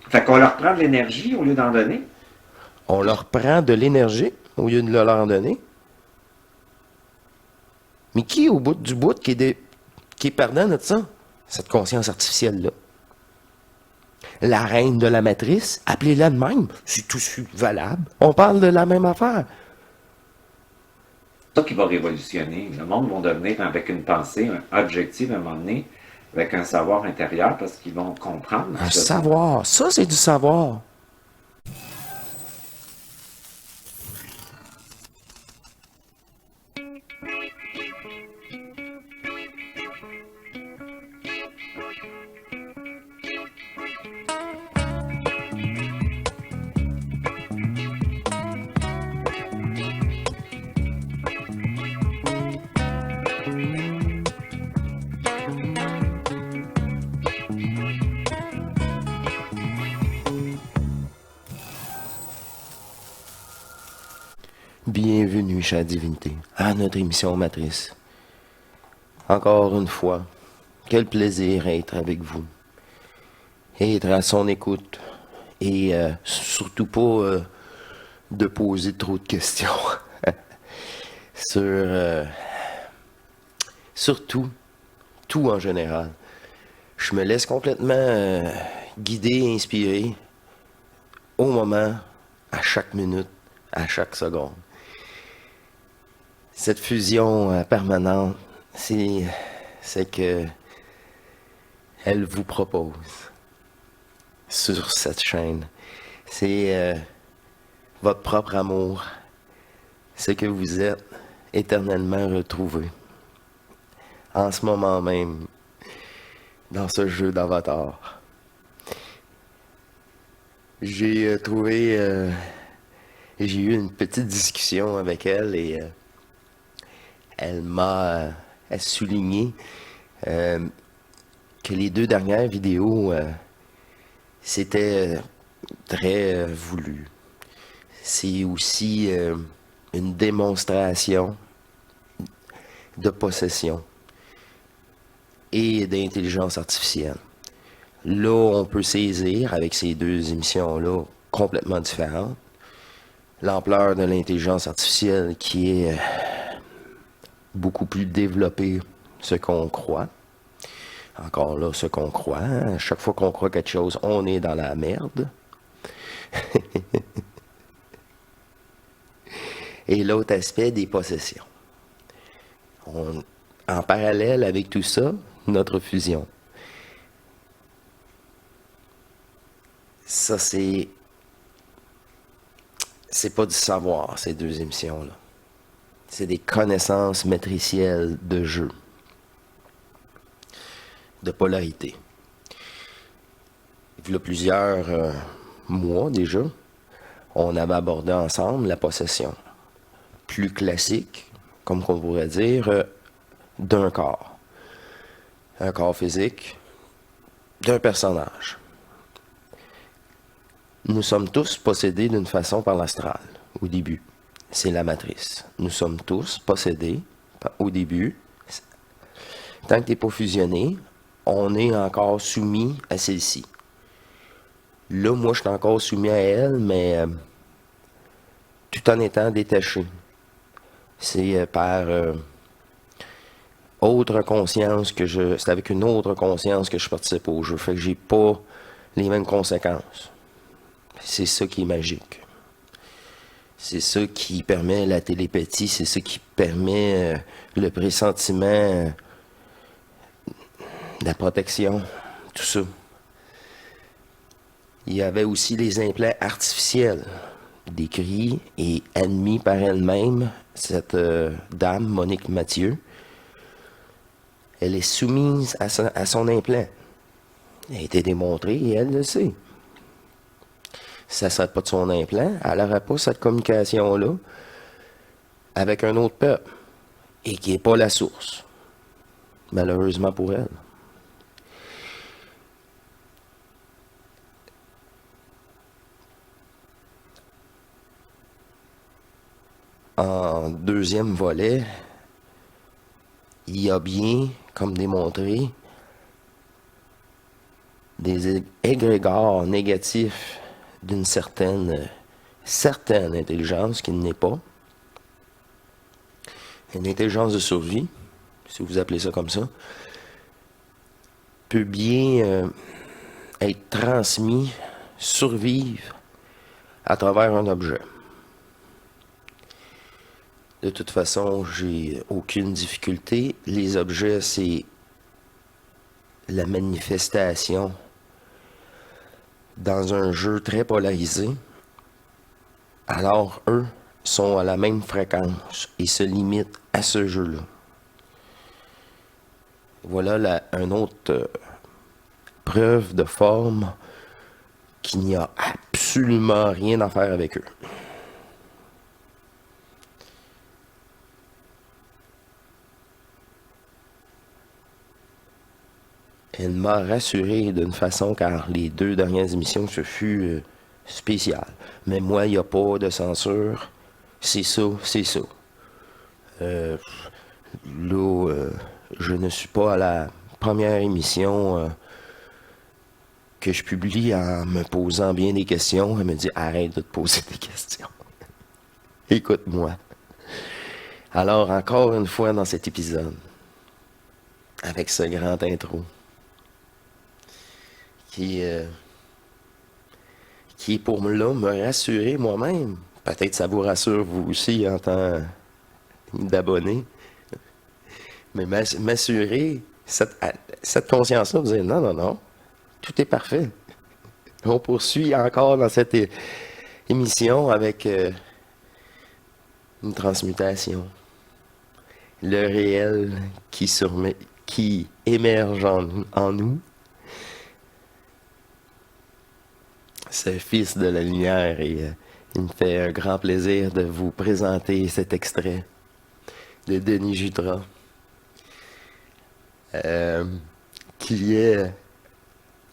Fait qu'on leur prend de l'énergie au lieu d'en donner. On leur prend de l'énergie au lieu de leur en donner. Mais qui, au bout du bout, qui est perdant de ça? Cette conscience artificielle-là. La reine de la matrice, appelez-la de même, c'est tout valable. On parle de la même affaire. C'est ça qui va révolutionner. Le monde va devenir avec une pensée objective à un moment donné, avec un savoir intérieur, parce qu'ils vont comprendre Un ce sont. savoir, ça c'est du savoir. Bienvenue, chère divinité, à notre émission matrice. Encore une fois, quel plaisir être avec vous. Être à son écoute et surtout pas de poser trop de questions sur surtout tout en général. Je me laisse complètement guider et inspirer au moment, à chaque minute, à chaque seconde. Cette fusion permanente, c'est que elle vous propose sur cette chaîne. C'est votre propre amour, ce que vous êtes éternellement retrouvé en ce moment même dans ce jeu d'avatar. J'ai eu une petite discussion avec elle et elle m'a souligné que les deux dernières vidéos, c'était très voulu. C'est aussi une démonstration de possession et d'intelligence artificielle. Là, on peut saisir, avec ces deux émissions-là, complètement différentes, l'ampleur de l'intelligence artificielle qui est beaucoup plus développée, ce qu'on croit. Encore là, ce qu'on croit. Hein? Chaque fois qu'on croit quelque chose, on est dans la merde. Et l'autre aspect des possessions. En parallèle avec tout ça, notre fusion. Ça, c'est pas du savoir, ces deux émissions-là. C'est des connaissances matricielles de jeu, de polarité. Il y a plusieurs mois déjà, on avait abordé ensemble la possession. Plus classique, comme on pourrait dire, d'un corps. Un corps physique, d'un personnage. Nous sommes tous possédés d'une façon par l'astral, au début. C'est la matrice. Nous sommes tous possédés au début. Tant que tu n'es pas fusionné, on est encore soumis à celle-ci. Là, moi, je suis encore soumis à elle, mais tout en étant détaché. C'est par autre conscience que c'est avec une autre conscience que je participe au jeu. Fait que j'ai pas les mêmes conséquences. C'est ça qui est magique. C'est ça qui permet la télépathie, c'est ça qui permet le pressentiment, la protection, tout ça. Il y avait aussi les implants artificiels, décrits et admis par elle-même, cette dame, Monique Mathieu. Elle est soumise à son implant. Elle a été démontrée et elle le sait. Si ça ne serait pas de son implant, elle n'aurait pas cette communication-là avec un autre peuple et qui n'est pas la source, malheureusement pour elle. En deuxième volet, il y a bien, comme démontré, des égrégores négatifs d'une certaine intelligence qui n'est pas. Une intelligence de survie, si vous appelez ça comme ça, peut bien être transmis, survivre à travers un objet. De toute façon, j'ai aucune difficulté. Les objets, c'est la manifestation dans un jeu très polarisé. Alors, eux sont à la même fréquence et se limitent à ce jeu-là. Voilà une autre preuve de forme qu'il n'y a absolument rien à faire avec eux. Elle m'a rassuré d'une façon car les 2 dernières émissions, ce fut spécial. Mais moi, il n'y a pas de censure. C'est ça, c'est ça. Là, je ne suis pas à la première émission que je publie en me posant bien des questions. Elle me dit, arrête de te poser des questions. Écoute-moi. Alors, encore une fois dans cet épisode, avec ce grand intro, qui est pour là me rassurer moi-même. Peut-être ça vous rassure vous aussi en tant d'abonné. Mais m'assurer, cette conscience-là, vous dire non, non, non, tout est parfait. On poursuit encore dans cette émission avec une transmutation. Le réel qui émerge en nous. Ce fils de la lumière et il me fait un grand plaisir de vous présenter cet extrait de Denis Jutras qui est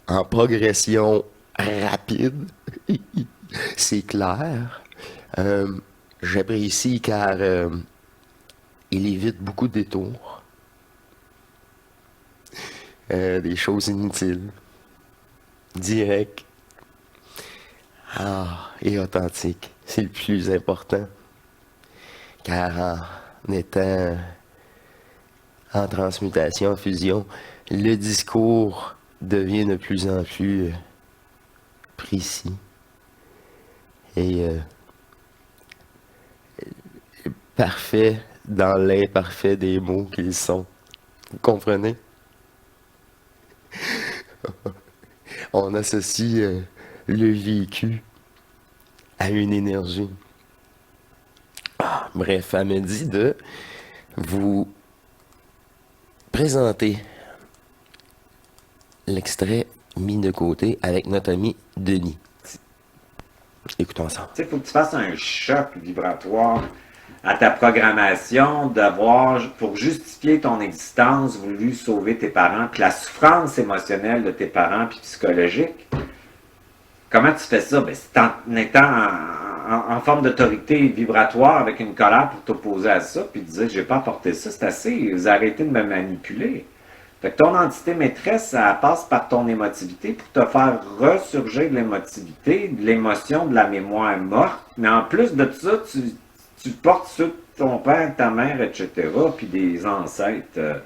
en progression rapide, c'est clair. J'apprécie car il évite beaucoup de détours, des choses inutiles, directes. Et authentique, c'est le plus important. Car en étant en transmutation, en fusion, le discours devient de plus en plus précis et parfait dans l'imparfait des mots qu'ils sont. Vous comprenez? On associe le vécu à une énergie. Bref, elle me dit de vous présenter l'extrait mis de côté avec notre ami Denis. Écoutons ça. Tu sais, il faut que tu fasses un choc vibratoire à ta programmation d'avoir, pour justifier ton existence, voulu sauver tes parents, puis la souffrance émotionnelle de tes parents, puis psychologique. Comment tu fais ça? Ben, c'est en étant en forme d'autorité vibratoire avec une colère pour t'opposer à ça, puis dire j'ai pas apporté ça, c'est assez, vous arrêtez de me manipuler. Fait que ton entité maîtresse, ça passe par ton émotivité pour te faire ressurgir de l'émotivité, de l'émotion, de la mémoire morte. Mais en plus de ça, tu portes sur ton père, ta mère, etc., puis des ancêtres.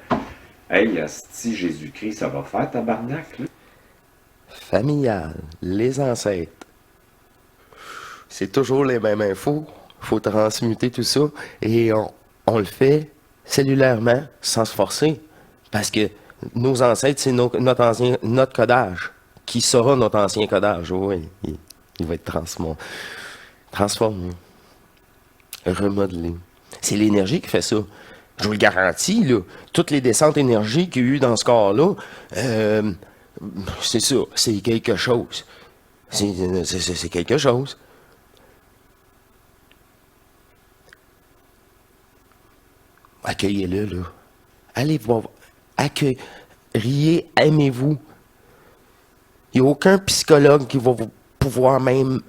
Hey, si Jésus-Christ, ça va faire tabarnak, là. Familial, les ancêtres. C'est toujours les mêmes infos. Il faut transmuter tout ça. Et on le fait cellulairement, sans se forcer. Parce que nos ancêtres, c'est notre codage. Qui sera notre ancien codage? Oui, il va être transformé, remodelé. C'est l'énergie qui fait ça. Je vous le garantis, là. Toutes les descentes énergie qu'il y a eu dans ce corps-là, c'est ça, c'est quelque chose. C'est quelque chose. Accueillez-le, là. Allez voir. Riez, aimez-vous. Il n'y a aucun psychologue qui va vous pouvoir même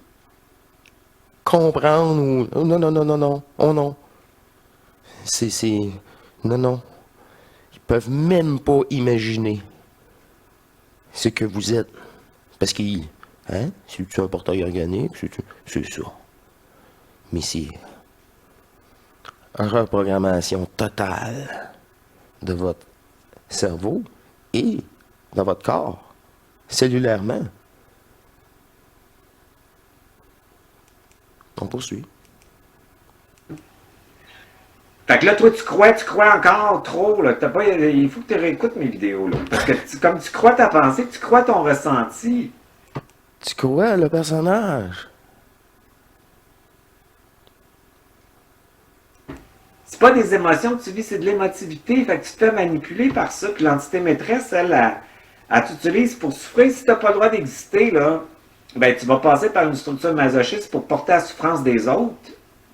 comprendre ou... Oh, non, non, non, non, non. Oh non. Non, non. Ils peuvent même pas imaginer ce que vous êtes. Parce que, hein, c'est un portail organique, c'est ça. Mais c'est une reprogrammation totale de votre cerveau et de votre corps, cellulairement. On poursuit. Fait que là, toi, tu crois encore trop, là. Il faut que tu réécoutes mes vidéos, là. Parce que comme tu crois ta pensée, tu crois ton ressenti. Tu crois le personnage? C'est pas des émotions que tu vis, c'est de l'émotivité. Fait que tu te fais manipuler par ça. Puis l'entité maîtresse, elle t'utilise pour souffrir. Si t'as pas le droit d'exister, là, ben tu vas passer par une structure masochiste pour porter la souffrance des autres.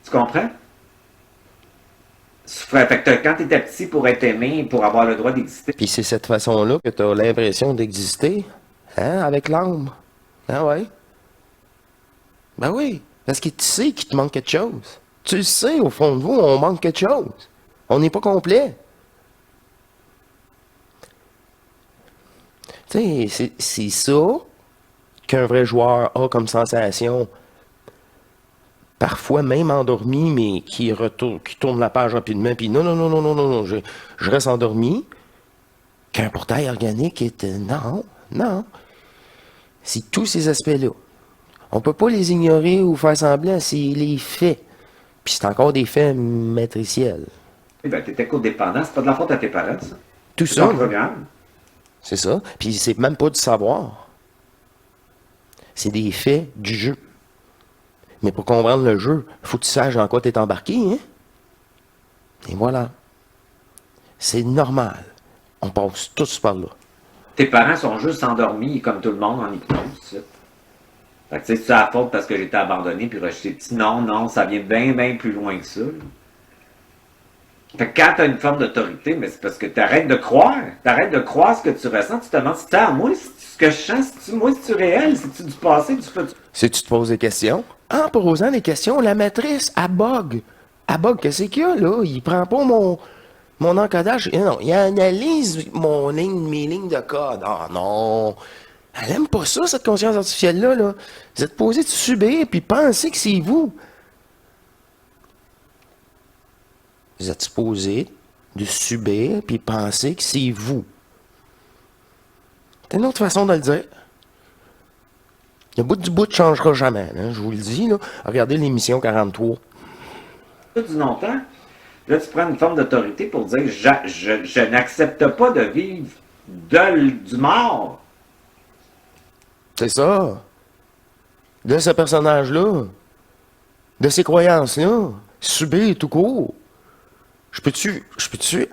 Tu comprends? Fait que quand tu étais petit pour être aimé, pour avoir le droit d'exister. Puis c'est cette façon-là que tu as l'impression d'exister, hein, avec l'âme. Ah ouais? Ben oui, parce que tu sais qu'il te manque quelque chose. Tu le sais, au fond de vous, on manque quelque chose. On n'est pas complet. Tu sais, c'est ça qu'un vrai joueur a comme sensation. Parfois même endormi, mais qui tourne la page rapidement, puis non, je reste endormi. Qu'un portail organique est... non. C'est tous ces aspects-là. On peut pas les ignorer ou faire semblant, c'est les faits. Puis c'est encore des faits matriciels. Eh ben, t'étais codépendant, c'est pas de la faute à tes parents, ça. Tout C'est ça, ton programme. c'est ça. Puis c'est même pas du savoir. C'est des faits du jeu. Mais pour comprendre le jeu, il faut que tu saches dans quoi tu es embarqué, hein? Et voilà. C'est normal. On passe tous par là. Tes parents sont juste endormis, comme tout le monde, en hypnose, ça. Fait que tu sais, c'est la faute parce que j'étais abandonné puis rejeté petit. Non, ça vient bien plus loin que ça, là. Fait que quand tu as une forme d'autorité, mais c'est parce que tu arrêtes de croire. Tu arrêtes de croire ce que tu ressens. Tu te demandes si c'est à moi, ce que je sens, c'est-tu réel, c'est-tu du passé, du futur. Si tu te poses des questions, en posant des questions, la matrice, elle bug. Elle bug, qu'est-ce qu'il y a là? Il prend pas mon encodage. Non, il analyse mes lignes de code. Ah non! Elle aime pas ça, cette conscience artificielle-là. Là. Vous êtes posé de subir puis penser que c'est vous. Vous êtes supposé de subir puis penser que c'est vous. C'est une autre façon de le dire. Le bout du bout ne changera jamais, hein, je vous le dis. Là. Regardez l'émission 43. Du longtemps, là, tu prends une forme d'autorité pour dire je n'accepte pas de vivre du mort. C'est ça. De ce personnage-là. De ces croyances-là. Subir tout court. Je peux-tu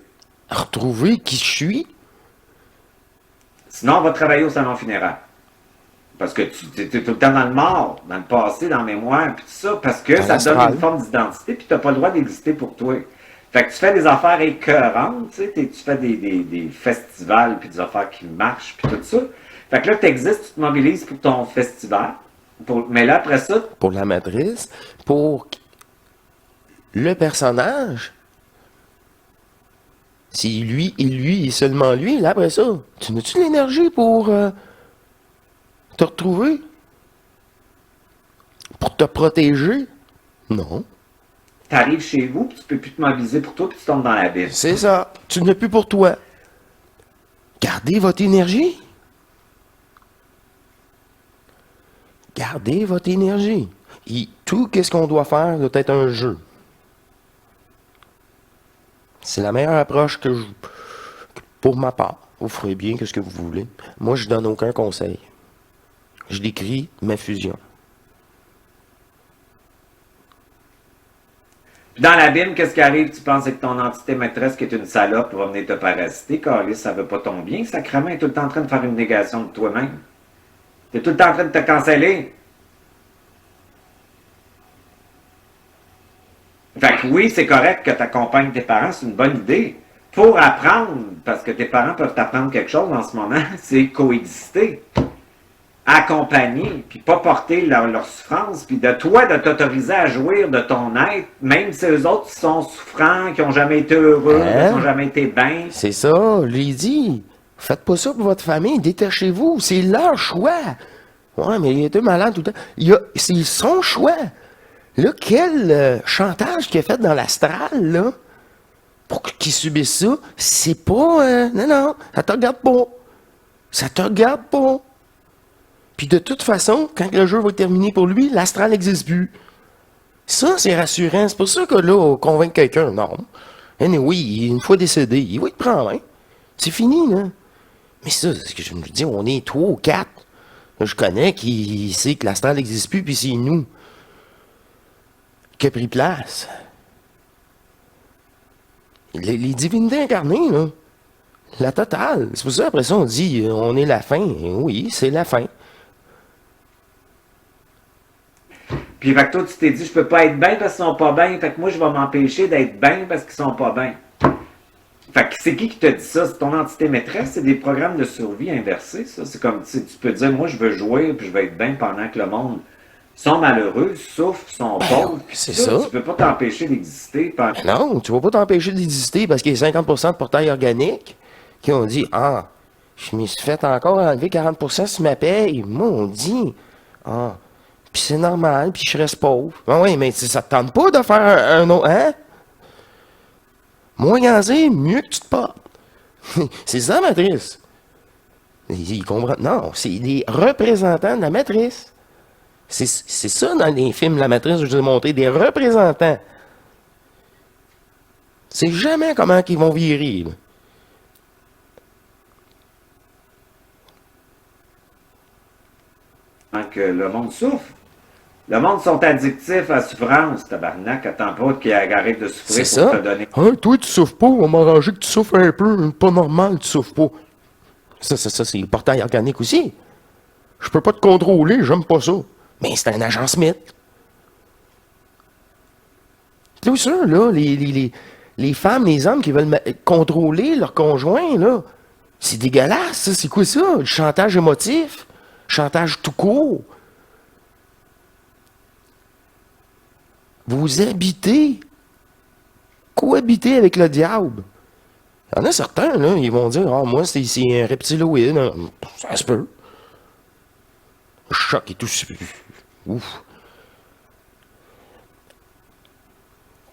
retrouver qui je suis? Sinon, on va travailler au salon funéraire. Parce que tu es tout le temps dans le mort, dans le passé, dans la mémoire, puis tout ça, parce que ça te donne une forme d'identité, puis tu n'as pas le droit d'exister pour toi. Fait que tu fais des affaires écœurantes, tu sais, tu fais des festivals, puis des affaires qui marchent, puis tout ça. Fait que là, tu existes, tu te mobilises pour ton festival, mais là, après ça... Pour la matrice, pour le personnage, c'est lui et seulement lui, là, après ça, tu n'as-tu l'énergie pour te retrouver? Pour te protéger? Non. Tu arrives chez vous, puis tu peux plus te mobiliser pour toi, puis tu tombes dans l'abîme. C'est ça. Tu n'as plus pour toi. Gardez votre énergie. Gardez votre énergie. Et tout ce qu'on doit faire doit être un jeu. C'est la meilleure approche pour ma part. Vous ferez bien ce que vous voulez. Moi, je donne aucun conseil. Je décris ma fusion. Puis dans l'abîme, qu'est-ce qui arrive? Tu penses que ton entité maîtresse, qui est une salope, va venir te parasiter. Calice, ça veut pas ton bien. Sacrément, est tout le temps en train de faire une négation de toi-même. T'es tout le temps en train de te canceller. Fait que oui, c'est correct que tu accompagnes tes parents, c'est une bonne idée. Pour apprendre, parce que tes parents peuvent t'apprendre quelque chose en ce moment, c'est coexister. Accompagner, puis pas porter leur souffrance, puis de toi de t'autoriser à jouir de ton être, même si eux autres qui sont souffrants, qui n'ont jamais été heureux, qui n'ont jamais été bien. C'est ça, je l'ai dit. Faites pas ça pour votre famille, détachez-vous, c'est leur choix. Ouais, mais il était malade tout le temps. C'est son choix. Là, quel chantage qu'il a fait dans l'astral, là, pour qu'il subisse ça, c'est pas... non, non, ça te regarde pas. Ça te regarde pas. Puis de toute façon, quand le jeu va être terminé pour lui, l'astral n'existe plus. Ça, c'est rassurant. C'est pour ça que là, on convainc quelqu'un, non. Oui, une fois décédé, il va être pris en main. C'est fini, là. Mais ça, c'est ce que je me dis, on est 3 ou 4. Je connais qui sait que l'astral n'existe plus, puis c'est nous qui a pris place. Les divinités incarnées, là, la totale. C'est pour ça, après ça, on dit, on est la fin. Et oui, c'est la fin. Puis, fait que toi, tu t'es dit, je peux pas être bien parce qu'ils sont pas bien. Fait que moi, je vais m'empêcher d'être bien parce qu'ils sont pas bien. Fait que c'est qui t'a dit ça? C'est ton entité maîtresse? C'est des programmes de survie inversés, ça? C'est comme, tu peux dire, moi, je veux jouer puis je veux être bien pendant que le monde sont malheureux, souffrent, sont pauvres. C'est ça. Tu peux pas t'empêcher d'exister. Non, tu vas pas t'empêcher d'exister parce qu'il y a 50% de portails organiques qui ont dit, ah, je me suis fait encore enlever 40% sur ma paye. Moi, on dit, ah, puis c'est normal, puis je reste pauvre. Ben oui, mais ça te tente pas de faire un autre, hein? Moins gansé, mieux que tu te portes. C'est ça, la matrice. Ils comprennent. Non, c'est des représentants de la matrice. C'est ça dans les films La Matrice, je vous ai montré, des représentants. C'est jamais comment qu'ils vont virer. Que le monde souffre. Le monde sont addictifs à la souffrance, tabarnak. Attends pas qu'ils arrêtent de souffrir c'est pour ça. te donner. Hein, toi, tu souffres pas, on va m'arranger que tu souffres un peu. Pas normal, tu souffres pas. Ça, c'est le portail organique aussi. Je peux pas te contrôler, j'aime pas ça. Mais c'est un agent Smith. Tout ça, là, les femmes, les hommes qui veulent contrôler leur conjoint, là, c'est dégueulasse, ça. C'est quoi ça? Le chantage émotif? Chantage tout court? Vous habitez, cohabitez avec le diable. Il y en a certains, là, ils vont dire, ah, moi, c'est un reptiloïde. Ça se peut. Choc et tout. Ouf.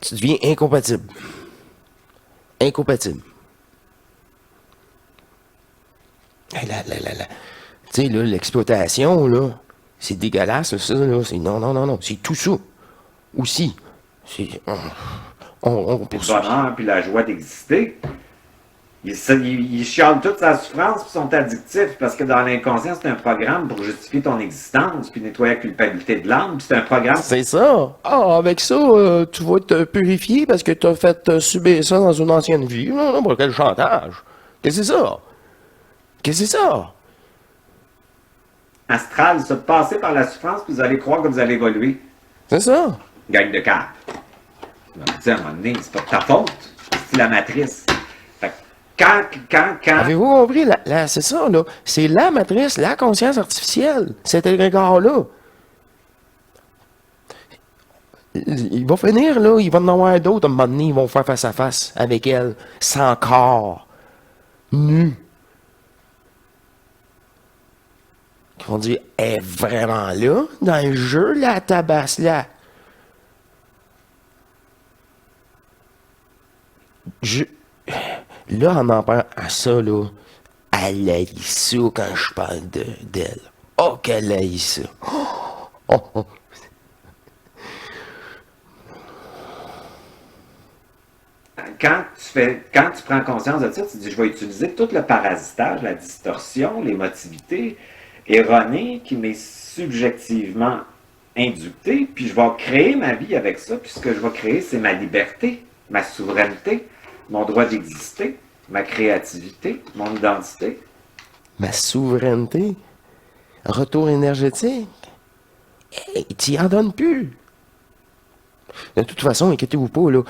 Tu deviens incompatible. Incompatible. Tu sais, là, l'exploitation, là, c'est dégueulasse, ça, là. C'est non. C'est tout ça. Aussi. C'est. On Puis le bonheur, puis la joie d'exister. Ils chialent toute sa souffrance puis sont addictifs parce que dans l'inconscient, c'est un programme pour justifier ton existence puis nettoyer la culpabilité de l'âme. Puis c'est un programme. C'est ça. Ah, avec ça, tu vas te purifier parce que tu as fait subir ça dans une ancienne vie. Non, pour quel chantage? Qu'est-ce que c'est ça? Qu'est-ce que c'est ça? Astral, se passer par la souffrance puis vous allez croire que vous allez évoluer. C'est ça. Gagne de carte. À un moment donné, c'est pas de ta faute. C'est la matrice. Quand... Avez-vous compris? C'est ça, là. C'est la matrice, la conscience artificielle. Cet égrégore-là. Il va finir, là. Il va en avoir d'autres. À un moment donné, ils vont faire face à face avec elle. Sans corps. Nu. Ils vont dire, elle est vraiment là, dans le jeu, la tabasse, là. Là, on en parle à ça, là. Elle haït ça quand je parle d'elle. Oh, qu'elle haït ça. Oh. Quand tu prends conscience de ça, tu te dis, je vais utiliser tout le parasitage, la distorsion, l'émotivité erronée qui m'est subjectivement inductée, puis je vais créer ma vie avec ça, puis ce que je vais créer, c'est ma liberté, ma souveraineté, mon droit d'exister, ma créativité, mon identité. Ma souveraineté? Retour énergétique? Hey, tu en donnes plus. De toute façon, inquiétez-vous pas, là.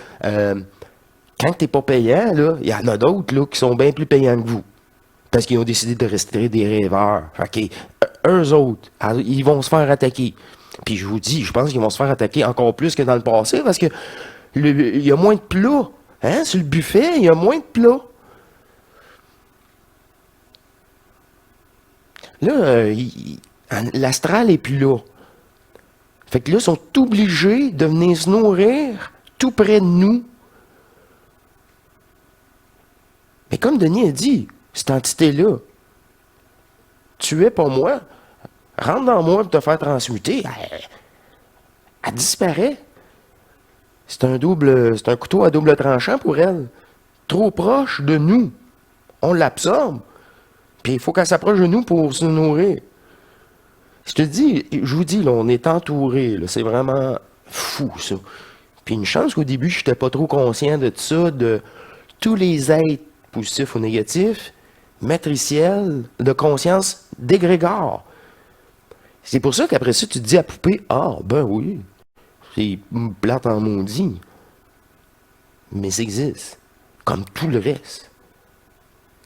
Quand t'es pas payant, là, il y en a d'autres, là, qui sont bien plus payants que vous. Parce qu'ils ont décidé de rester des rêveurs. Fait eux autres, ils vont se faire attaquer. Puis je vous dis, je pense qu'ils vont se faire attaquer encore plus que dans le passé, parce que il y a moins de plats. Hein? Sur le buffet, il y a moins de plats. Là, l'astral est plus là. Fait que là, ils sont obligés de venir se nourrir tout près de nous. Mais comme Denis a dit, cette entité-là, tu es pas moi, rentre dans moi pour te faire transmuter, elle disparaît. C'est un couteau à double tranchant pour elle. Trop proche de nous. On l'absorbe. Puis il faut qu'elle s'approche de nous pour se nourrir. Je vous dis, là, on est entouré. C'est vraiment fou, ça. Puis une chance qu'au début, je n'étais pas trop conscient de ça, de tous les êtres positifs ou négatifs, matriciels, de conscience d'égrégore. C'est pour ça qu'après ça, tu te dis à poupée, ah, ben oui, c'est plate en maudit. Mais ça existe. Comme tout le reste.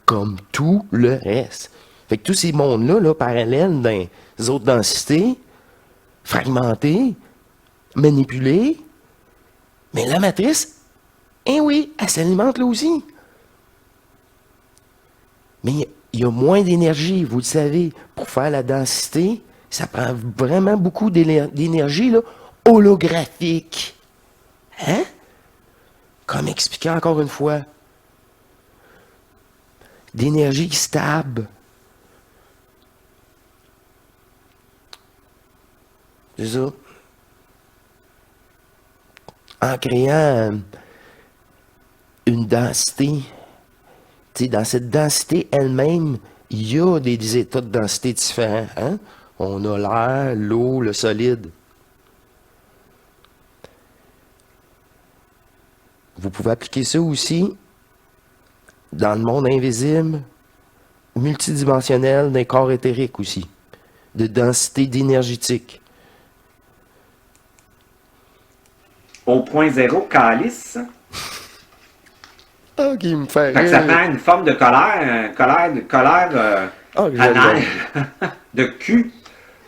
Comme tout le reste. Fait que tous ces mondes-là, là, parallèles dans les autres densités, fragmentés, manipulés, mais la matrice, eh oui, elle s'alimente là aussi. Mais il y a moins d'énergie, vous le savez. Pour faire la densité, ça prend vraiment beaucoup d'énergie là, holographique. Hein? Comme expliqué encore une fois. D'énergie stable. C'est ça. En créant une densité, tu sais, dans cette densité elle-même, il y a des états de densité différents. Hein? On a l'air, l'eau, le solide. Vous pouvez appliquer ça aussi dans le monde invisible, multidimensionnel, d'un corps éthérique aussi, de densité énergétique. Au point zéro, calice. Ah, qui me fait Fait que ça prend une forme de colère, anale, de cul,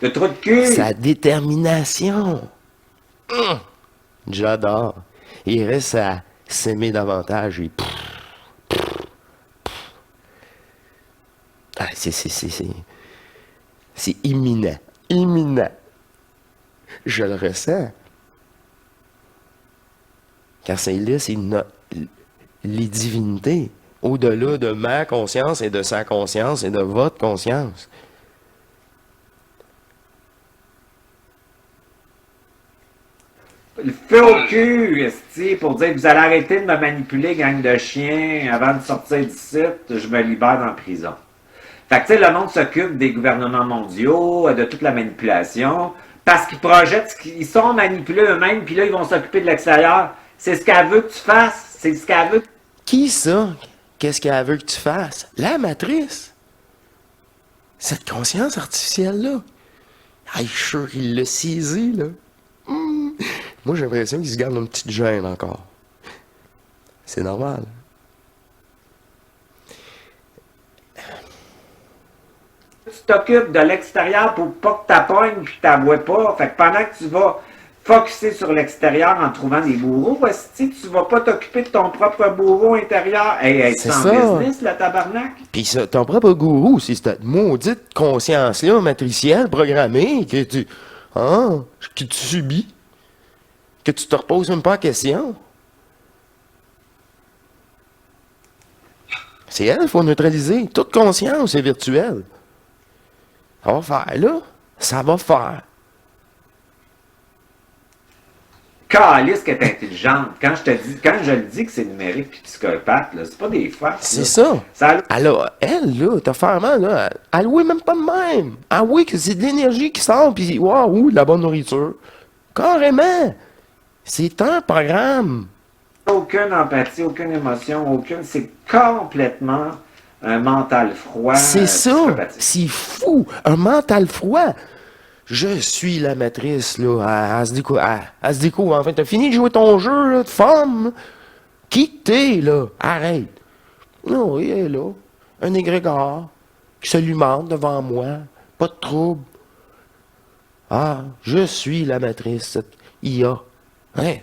de trou de cul. Sa détermination. J'adore. Il reste à s'aimer davantage et... Ah, c'est imminent. Imminent. Je le ressens. Car c'est là, c'est les divinités. Au-delà de ma conscience et de sa conscience et de votre conscience. Le feu au cul, esti, pour dire que vous allez arrêter de me manipuler, gang de chiens, avant de sortir d'ici, je me libère en prison. Fait que, tu sais, le monde s'occupe des gouvernements mondiaux, de toute la manipulation, parce qu'ils projettent, ils sont manipulés eux-mêmes, puis là, ils vont s'occuper de l'extérieur. C'est ce qu'elle veut que tu fasses. C'est ce qu'elle veut. Qui ça? Qu'est-ce qu'elle veut que tu fasses? La matrice. Cette conscience artificielle-là. Ah, je suis sûr qu'il l'a saisi, là. Moi, j'ai l'impression qu'il se garde une petite gêne encore. C'est normal. Tu t'occupes de l'extérieur pour pas que t'appognes puis que t'avoues pas. Fait que pendant que tu vas focusser sur l'extérieur en trouvant des bourreaux, si tu vas pas t'occuper de ton propre bourreau intérieur. Hey, c'est en ça. business, la tabarnak. Puis ça, ton propre gourou, c'est cette maudite conscience-là, matricielle, programmée, que tu subis, que tu te reposes même pas la question. C'est elle qu'il faut neutraliser. Toute conscience est virtuelle. Ça va faire, là. Ça va faire. Calice qu'elle est intelligente. Quand je le dis que c'est numérique puis psychopathe, là, c'est pas des farces. C'est ça. Alors, elle, là, t'as fait là, elle louait même pas de même. Ah oui, que c'est de l'énergie qui sort, puis waouh, de la bonne nourriture. Carrément. C'est un programme. aucune empathie, aucune émotion, aucune. C'est complètement un mental froid. C'est ça. C'est fou. Un mental froid. Je suis la matrice, là. Elle se découvre. En fait, t'as fini de jouer ton jeu, là, de femme. Qui t'es, là? Arrête. Non, il est là. Un égrégore qui se alimente devant moi. Pas de trouble. Ah, je suis la matrice, cette IA. Hein?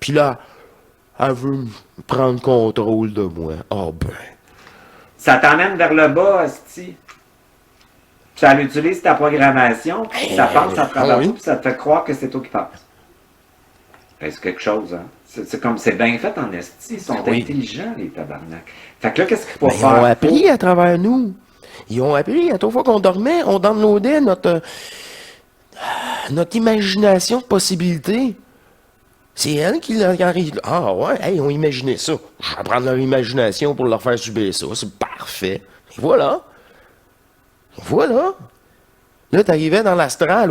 Puis là, elle veut prendre contrôle de moi. Oh ben. Ça t'emmène vers le bas, asti. Ça utilise ta programmation, puis ça passe à travers oui. tout, puis ça te fait croire que c'est toi qui passe. Ben, c'est quelque chose, hein. C'est comme, c'est bien fait en esti. Ils sont Oui. intelligents, les tabarnak. Fait que là, qu'est-ce qu'il faut Mais ils faire? ont appris à travers nous. Ils ont appris, à chaque fois qu'on dormait, on downloadait notre imagination de possibilités. C'est elle qui arrive. Ah ouais, hey, ils ont imaginé ça. Je vais prendre leur imagination pour leur faire subir ça. C'est parfait. Et voilà. Voilà. Là, t'arrivais dans l'astral,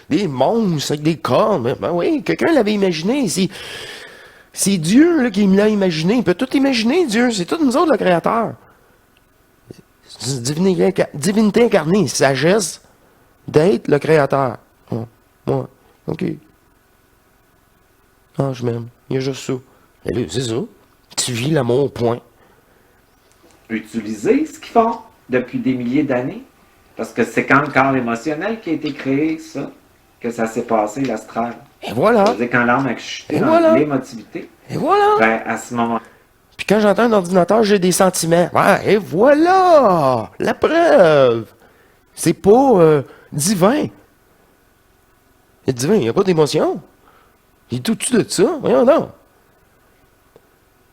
des monstres avec des cornes. Ben oui, quelqu'un l'avait imaginé. C'est Dieu là, qui me l'a imaginé. Il peut tout imaginer, Dieu. C'est tout nous autres, le Créateur. C'est une divinité incarnée, sagesse d'être le Créateur. Ouais, ok. Ah, je m'aime. Il y a juste ça. Et là, c'est ça. Tu vis l'amour au point. Utiliser ce qu'ils font depuis des milliers d'années. Parce que c'est quand le corps émotionnel qui a été créé, ça, que ça s'est passé, l'astral. Et voilà. C'est-à-dire quand l'âme a chuté Et dans voilà. l'émotivité, Et voilà. ben, à ce moment Puis quand j'entends un ordinateur, j'ai des sentiments. Ouais, et voilà! La preuve! C'est pas divin. C'est divin, il n'y a pas d'émotion. Il est tout-dessus de ça. Voyons donc.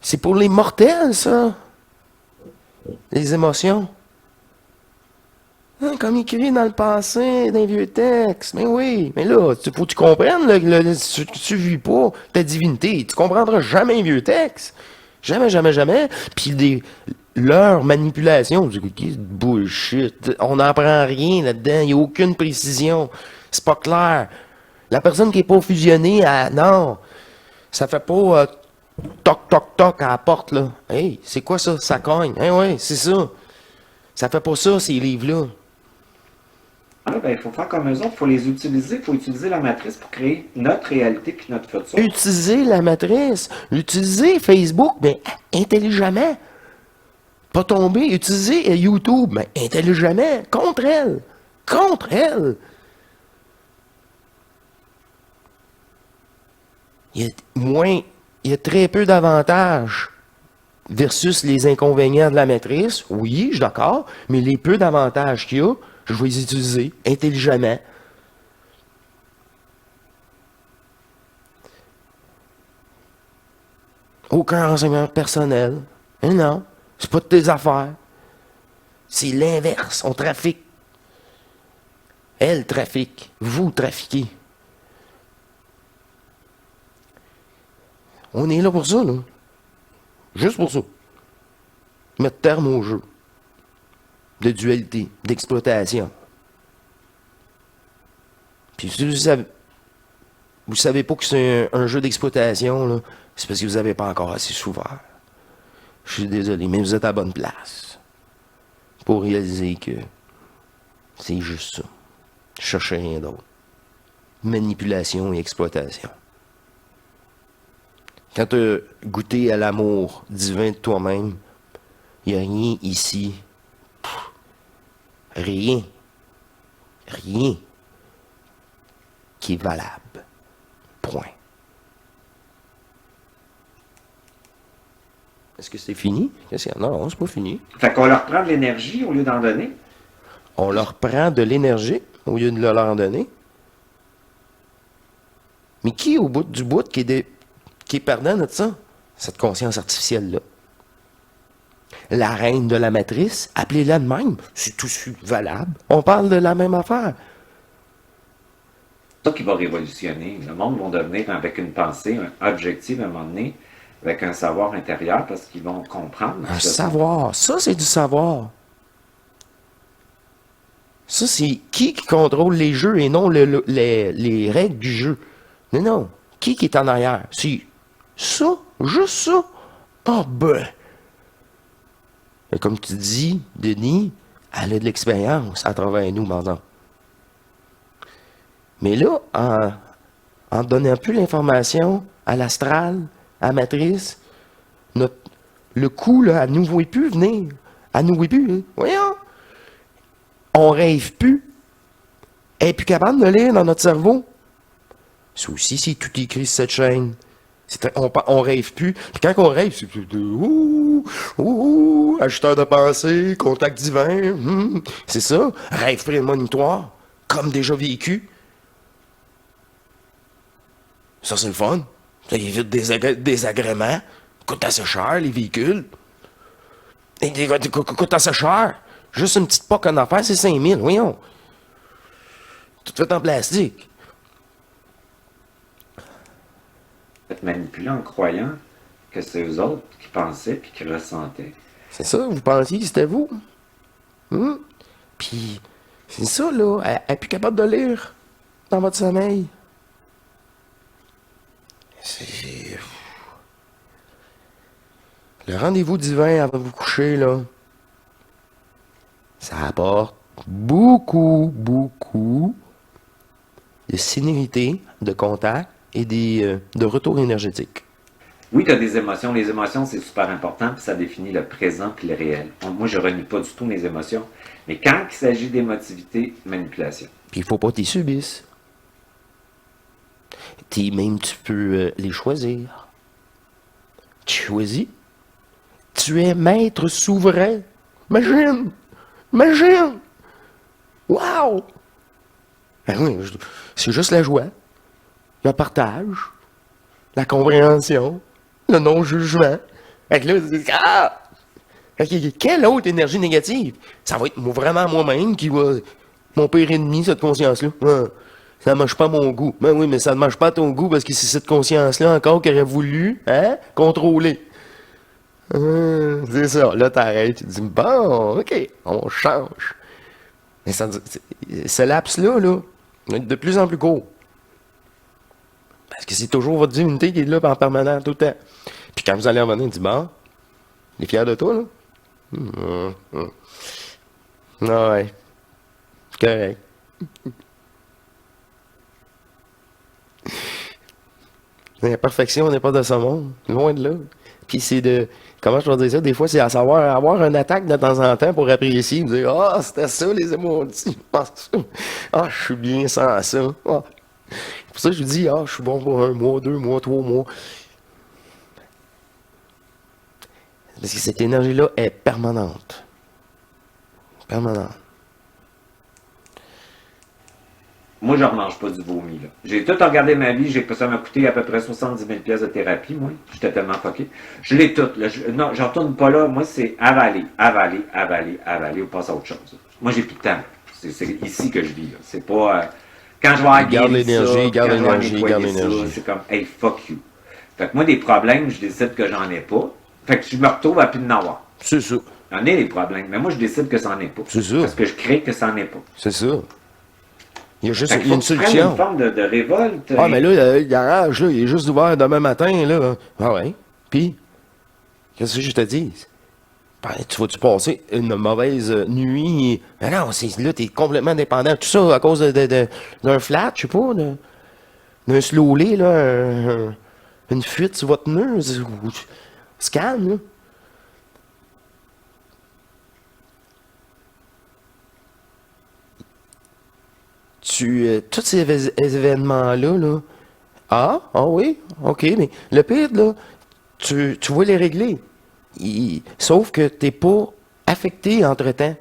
C'est pour les mortels, ça. Les émotions. Hein, comme écrit dans le passé, dans les vieux textes. Mais oui, mais là, faut que tu comprennes, tu vis pas ta divinité. Tu comprendras jamais les vieux textes. Jamais, jamais, jamais. Puis leur manipulation, c'est bullshit. On n'apprend rien là-dedans. Il n'y a aucune précision. C'est pas clair. La personne qui n'est pas fusionnée, non. Ça fait pas toc, toc, toc à la porte, là. Hey, c'est quoi ça? Ça cogne. Hein, ouais, c'est ça. Ça fait pas ça, ces livres-là. ben, il faut faire comme eux autres, il faut les utiliser, il faut utiliser la matrice pour créer notre réalité puis notre futur. Utiliser la matrice. Utiliser Facebook, mais intelligemment. Pas tomber. Utiliser YouTube, mais intelligemment. Contre elle. Contre elle. Il y a très peu d'avantages versus les inconvénients de la matrice. Oui, je suis d'accord, mais les peu d'avantages qu'il y a, je vais les utiliser intelligemment. Aucun renseignement personnel. Et non, c'est pas de tes affaires. C'est l'inverse, on trafique. Elle trafique, vous trafiquez. On est là pour ça, là. Juste pour ça. Mettre terme au jeu. De dualité, d'exploitation. Puis si vous savez pas que c'est un jeu d'exploitation, là, c'est parce que vous n'avez pas encore assez souffert. Je suis désolé, mais vous êtes à la bonne place. Pour réaliser que c'est juste ça. Cherchez rien d'autre. Manipulation et exploitation. Quand tu as goûté à l'amour divin de toi-même, il n'y a rien ici. Rien. Rien qui est valable. Point. Est-ce que c'est fini? Non, c'est pas fini. Fait qu'on leur prend de l'énergie au lieu d'en donner. On leur prend de l'énergie au lieu de leur donner. Mais qui au bout du bout qui est perdant de ça? Cette conscience artificielle-là. La reine de la matrice, appelez-la de même, c'est tout valable. On parle de la même affaire. C'est ça qui va révolutionner. Le monde va devenir avec une pensée objective à un moment donné, avec un savoir intérieur, parce qu'ils vont comprendre. Un savoir, ça c'est du savoir. Ça c'est qui contrôle les jeux et non les règles du jeu. Non. Qui est en arrière? C'est ça, juste ça. Ah ben. Et comme tu dis, Denis, elle a de l'expérience à travers nous maintenant. Mais là, en donnant plus l'information à l'astral, à la matrice, le coup, là, elle ne nous voit plus venir. Elle ne nous voit plus. Hein. Voyons. On rêve plus. Elle n'est plus capable de lire dans notre cerveau. Ça aussi, c'est tout écrit sur cette chaîne. On rêve plus. Puis quand on rêve, c'est ouh, Acheteur de pensée, contact divin. C'est ça, rêve prémonitoire, comme déjà vécu. Ça, c'est le fun. Ça évite des désagréments. Coûte assez cher, les véhicules. Et coûte assez cher. Juste une petite poque en affaires, c'est 5000, voyons. Tout fait en plastique. Être manipulé en croyant que c'est eux autres qui pensaient puis qui ressentaient. C'est ça, vous pensiez que c'était vous? Puis, c'est ça, là. Elle est plus capable de lire dans votre sommeil. C'est... Le rendez-vous divin avant de vous coucher, là, ça apporte beaucoup de sénérité, de contact et de retour énergétique. Oui, tu as des émotions. Les émotions, c'est super important, puis ça définit le présent puis le réel. Moi, je renie pas du tout mes émotions. Mais quand il s'agit d'émotivité, manipulation. Puis il faut pas t'y subisses. Même tu peux les choisir. Tu choisis. Tu es maître souverain. Imagine! Wow! Ben oui, c'est juste la joie, le partage, la compréhension, le non-jugement. Fait que là, quelle autre énergie négative? Ça va être vraiment moi-même qui va... Mon pire ennemi, cette conscience-là. Ça ne marche pas à mon goût. Ben oui, mais ça ne marche pas à ton goût parce que c'est cette conscience-là encore qui aurait voulu, contrôler. C'est ça. Là, t'arrêtes, tu te dis, bon, ok, on change. Mais ce laps-là, là, va être de plus en plus court. Parce que c'est toujours votre divinité qui est là en permanent tout le temps. Puis quand vous allez revenir, il dit, bon, il est fier de toi, là? Ah ouais. Correct. La perfection n'est pas de ce monde. Loin de là. Puis c'est de... Comment je vais dire ça? Des fois, c'est à savoir avoir une attaque de temps en temps pour apprécier. Me dire, c'était ça les émotions. Je suis bien sans ça. Pour ça, je dis, je suis bon pour 1 mois, 2 mois, 3 mois. Parce que cette énergie-là est permanente. Permanente. Moi, je ne remange pas du vomi. Là. J'ai tout regardé ma vie. Ça m'a coûté à peu près 70 000 pièces de thérapie, moi. J'étais tellement fucké. Je l'ai tout. Là. Non, je ne retourne pas là. Moi, c'est avaler, ou passer à autre chose. Moi, j'ai plus de temps. C'est ici que je vis. C'est pas... quand je vais avoir garde l'énergie, garde l'énergie. C'est comme, hey, fuck you. Fait que moi, des problèmes, je décide que j'en ai pas. Fait que je me retrouve à plus de n'avoir. C'est ça. J'en ai des problèmes, mais moi, je décide que ça n'en est pas. C'est ça. Parce que je crée que ça n'en est pas. C'est ça. Il y a juste une solution. Une forme de révolte. Mais là, le garage, là, il est juste ouvert demain matin, là. Ah ouais. Puis, qu'est-ce que je te dis? Ben, tu vas-tu passer une mauvaise nuit? Ben non, là, t'es complètement dépendant. Tout ça à cause d'un flat, je sais pas, d'un slowlé, là, une fuite sur votre nœud. Scan, là. Tous ces événements-là, là, ah oui, ok, mais le pire, là, tu vas les régler. Sauf que t'es pas affecté entre-temps.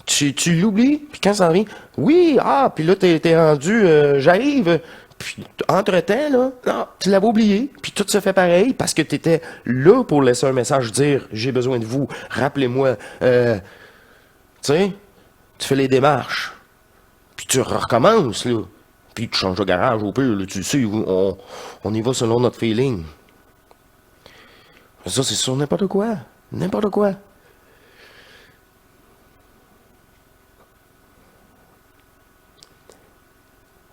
Tu l'oublies, puis quand ça revient, oui, puis là, t'es rendu, j'arrive, puis entre-temps, là, non, tu l'avais oublié, puis tout se fait pareil, parce que t'étais là pour laisser un message, dire, j'ai besoin de vous, rappelez-moi, tu sais, tu fais les démarches. Puis tu recommences, là. Puis tu changes de garage au pire, là, tu sais, on y va selon notre feeling. Ça, c'est sur n'importe quoi. N'importe quoi.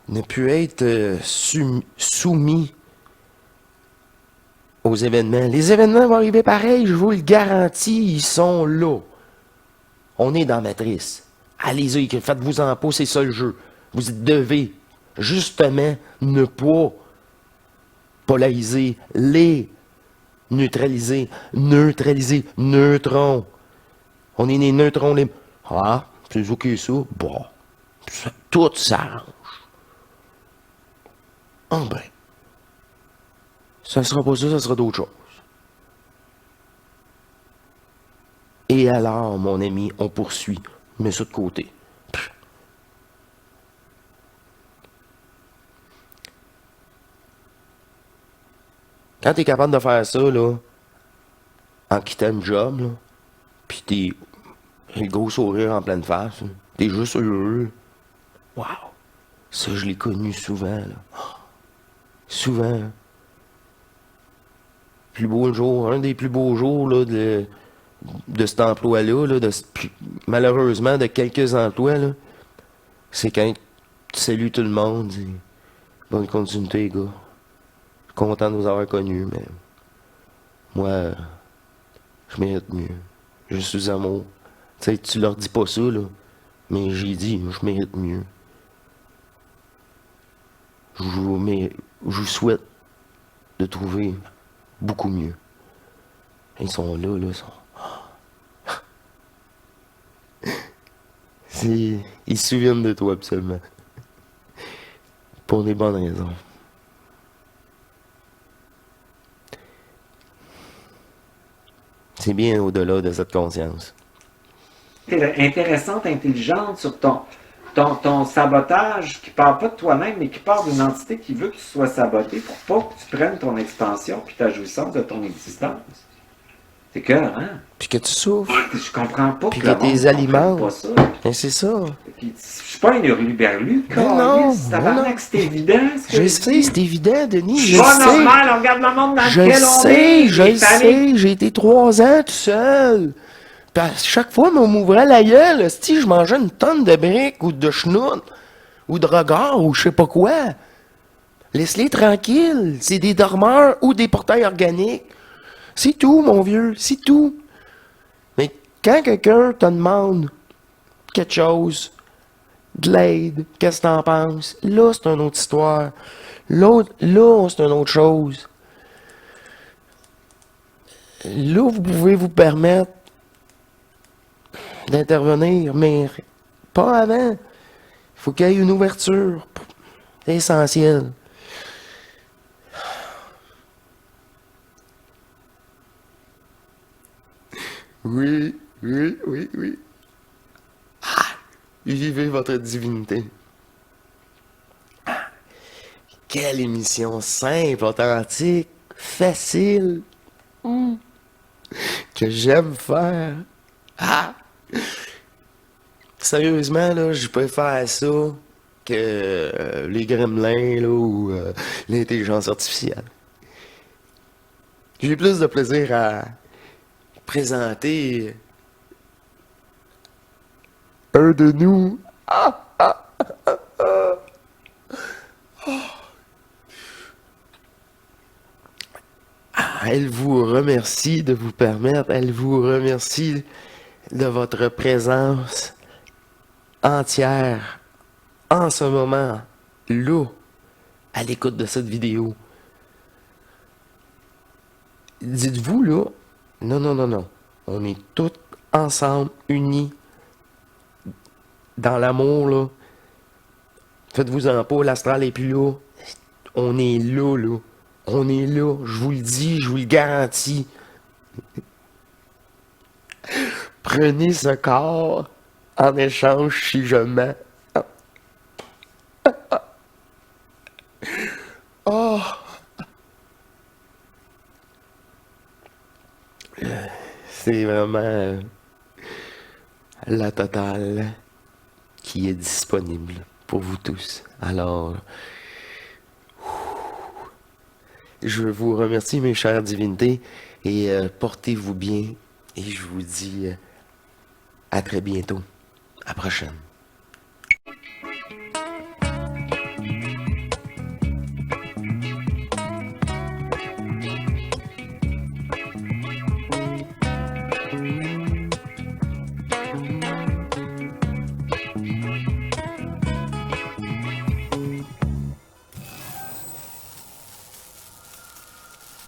Ne plus être soumis aux événements. Les événements vont arriver pareil, je vous le garantis, ils sont là. On est dans la matrice. Allez-y, faites-vous en pas, c'est ça le jeu. Vous devez justement ne pas polariser, les neutraliser, neutrons. On est des neutrons libres. C'est ok ça? Bon, tout s'arrange. Ben, ça sera pas ça sera d'autres choses. Et alors, mon ami, on poursuit. Mets ça de côté. Pff. Quand t'es capable de faire ça, là, en quittant une job, là, pis t'es le gros sourire en pleine face, là, t'es juste heureux. Wow! Ça, je l'ai connu souvent, là. Souvent. Plus beau jour, un des plus beaux jours, là, de cet emploi-là, là, malheureusement, de quelques emplois, là, c'est quand tu salues tout le monde, dis, bonne continuité, les gars. Je suis content de vous avoir connus, mais moi, je mérite mieux. Je suis amour. Tu sais, tu leur dis pas ça, là, mais j'ai dit, je mérite mieux. Je vous souhaite de trouver beaucoup mieux. Ils sont là, ils sont... Ils se souviennent de toi, absolument. Pour des bonnes raisons. C'est bien au-delà de cette conscience. Intéressante, intelligente sur ton sabotage qui part pas de toi-même, mais qui part d'une entité qui veut que tu sois saboté pour pas que tu prennes ton expansion puis ta jouissance de ton existence. C'est cœur, hein? Puis que tu souffres. Je comprends pas puis que le monde tes aliments. pas ça. Ben, c'est ça. Je suis pas un hurluberlu, non, tabarnak, c'est évident. Je sais, c'est évident, Denis. Je Je suis pas sais. normal, on regarde le monde dans Je lequel on est. sais, je les familles. sais. J'ai été 3 ans tout seul. Puis à chaque fois, on m'ouvrait la gueule. Si je mangeais une tonne de briques ou de chenoutes ou de regards ou je sais pas quoi. Laisse-les tranquilles. C'est des dormeurs ou des portails organiques. C'est tout, mon vieux. C'est tout. Mais quand quelqu'un te demande quelque chose, de l'aide, qu'est-ce que t'en penses? Là, c'est une autre histoire. Là, c'est une autre chose. Là, vous pouvez vous permettre d'intervenir, mais pas avant. Il faut qu'il y ait une ouverture. C'est essentiel. Oui. Vivez votre divinité. Quelle émission simple, authentique, facile, que j'aime faire. Sérieusement, là, je préfère ça que les gremlins là, ou l'intelligence artificielle. J'ai plus de plaisir à présenter un de nous. Elle vous remercie de vous permettre, elle vous remercie de votre présence entière en ce moment, là, à l'écoute de cette vidéo. Dites-vous là, non, on est tous ensemble, unis, dans l'amour, là. Faites-vous-en pas, l'astral est plus là. On est là, là. On est là, je vous le dis, je vous le garantis. Prenez ce corps en échange si je mens. Oh. C'est vraiment la totale qui est disponible pour vous tous. Alors, je vous remercie, mes chères divinités, et portez-vous bien. Et je vous dis à très bientôt. À la prochaine.